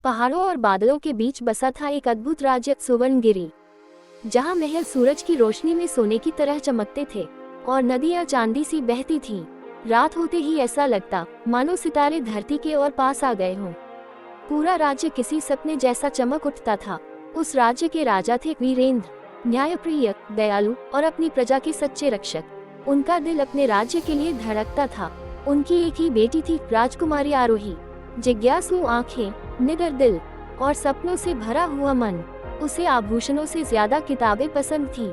पहाड़ों और बादलों के बीच बसा था एक अद्भुत राज्य सुवर्णगिरी, जहाँ महल सूरज की रोशनी में सोने की तरह चमकते थे और नदियाँ चांदी सी बहती थीं। रात होते ही ऐसा लगता मानो सितारे धरती के और पास आ गए हों। पूरा राज्य किसी सपने जैसा चमक उठता था। उस राज्य के राजा थे वीरेंद्र, न्यायप्रिय, दयालु और अपनी प्रजा के सच्चे रक्षक। उनका दिल अपने राज्य के लिए धड़कता था। उनकी एक ही बेटी थी, राजकुमारी आरोही। जिज्ञासु आंखें, निडर दिल और सपनों से भरा हुआ मन। उसे आभूषणों से ज्यादा किताबें पसंद थी,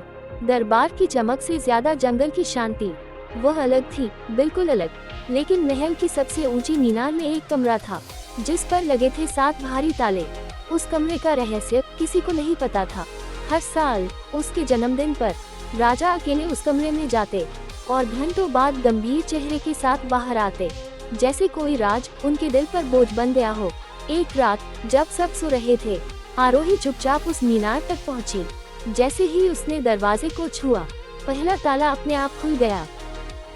दरबार की चमक से ज्यादा जंगल की शांति। वह अलग थी, बिल्कुल अलग। लेकिन महल की सबसे ऊंची मीनार में एक कमरा था, जिस पर लगे थे 7 भारी ताले। उस कमरे का रहस्य किसी को नहीं पता था। हर साल उसके जन्मदिन पर राजा अकेले उस कमरे में जाते और घंटों बाद गंभीर चेहरे के साथ बाहर आते, जैसे कोई राज उनके दिल पर बोझ बन गया हो। एक रात जब सब सो रहे थे, आरोही चुपचाप उस मीनार तक पहुंची। जैसे ही उसने दरवाजे को छुआ, पहला ताला अपने आप खुल गया।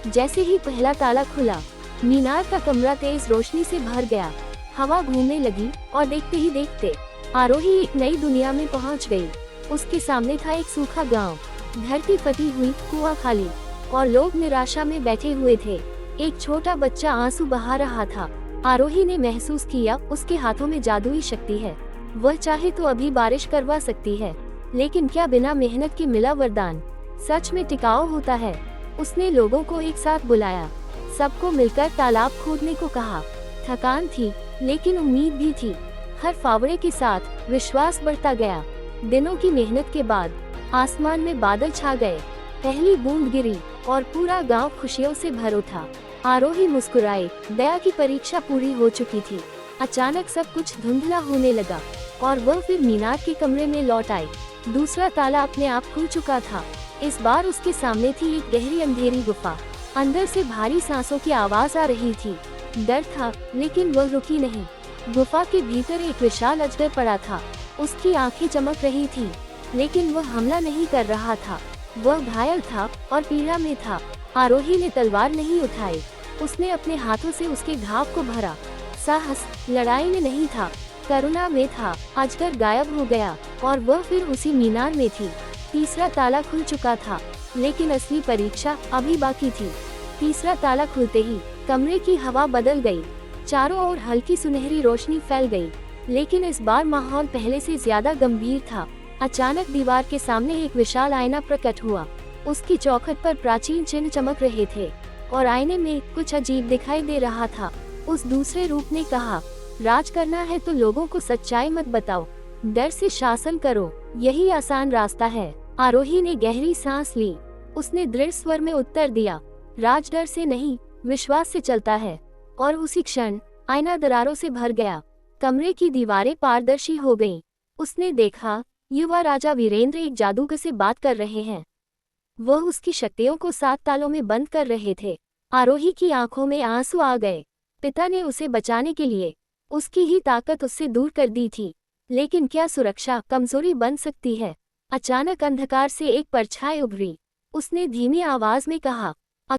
जैसे ही पहला ताला खुला, मीनार का कमरा तेज रोशनी से भर गया। हवा घूमने लगी और देखते ही देखते आरोही एक नई दुनिया में पहुंच गई। उसके सामने था एक सूखा गांव, धरती फटी हुई, कुआं खाली और लोग निराशा में बैठे हुए थे। एक छोटा बच्चा आंसू बहा रहा था। आरोही ने महसूस किया उसके हाथों में जादुई शक्ति है। वह चाहे तो अभी बारिश करवा सकती है, लेकिन क्या बिना मेहनत के मिला वरदान सच में टिकाऊ होता है। उसने लोगों को एक साथ बुलाया, सबको मिलकर तालाब खोदने को कहा। थकान थी, लेकिन उम्मीद भी थी। हर फावड़े के साथ विश्वास बढ़ता गया। दिनों की मेहनत के बाद आसमान में बादल छा गए। पहली बूंद गिरी और पूरा गांव खुशियों से भर उठा। आरोही मुस्कुराई, दया की परीक्षा पूरी हो चुकी थी। अचानक सब कुछ धुंधला होने लगा और वह फिर मीनार के कमरे में लौट आई। दूसरा ताला अपने आप खुल चुका था। इस बार उसके सामने थी एक गहरी अंधेरी गुफा। अंदर से भारी सांसों की आवाज आ रही थी। डर था, लेकिन वह रुकी नहीं। गुफा के भीतर एक विशाल अजगर पड़ा था। उसकी आंखें चमक रही थी, लेकिन वह हमला नहीं कर रहा था। वह घायल था और पीड़ा में था। आरोही ने तलवार नहीं उठाई, उसने अपने हाथों से उसके घाव को भरा। साहस लड़ाई में नहीं था, करुणा में था। अजगर गायब हो गया और वह फिर उसी मीनार में थी। तीसरा ताला खुल चुका था, लेकिन असली परीक्षा अभी बाकी थी। तीसरा ताला खुलते ही कमरे की हवा बदल गई। चारों ओर हल्की सुनहरी रोशनी फैल गई, लेकिन इस बार माहौल पहले से ज्यादा गंभीर था। अचानक दीवार के सामने एक विशाल आईना प्रकट हुआ। उसकी चौखट पर प्राचीन चिन्ह चमक रहे थे और आईने में कुछ अजीब दिखाई दे रहा था। उस दूसरे रूप ने कहा, राज करना है तो लोगों को सच्चाई मत बताओ, डर से शासन करो, यही आसान रास्ता है। आरोही ने गहरी सांस ली। उसने दृढ़ स्वर में उत्तर दिया, राज डर से नहीं, विश्वास से चलता है। और उसी क्षण आईना दरारों से भर गया। कमरे की दीवारें पारदर्शी हो गईं। उसने देखा, युवा राजा वीरेंद्र एक जादूगर से बात कर रहे हैं। वह उसकी शक्तियों को 7 तालों में बंद कर रहे थे। आरोही की आंखों में आंसू आ गए। पिता ने उसे बचाने के लिए उसकी ही ताकत उससे दूर कर दी थी। लेकिन क्या सुरक्षा कमजोरी बन सकती है? अचानक अंधकार से एक परछाई उभरी। उसने धीमी आवाज में कहा,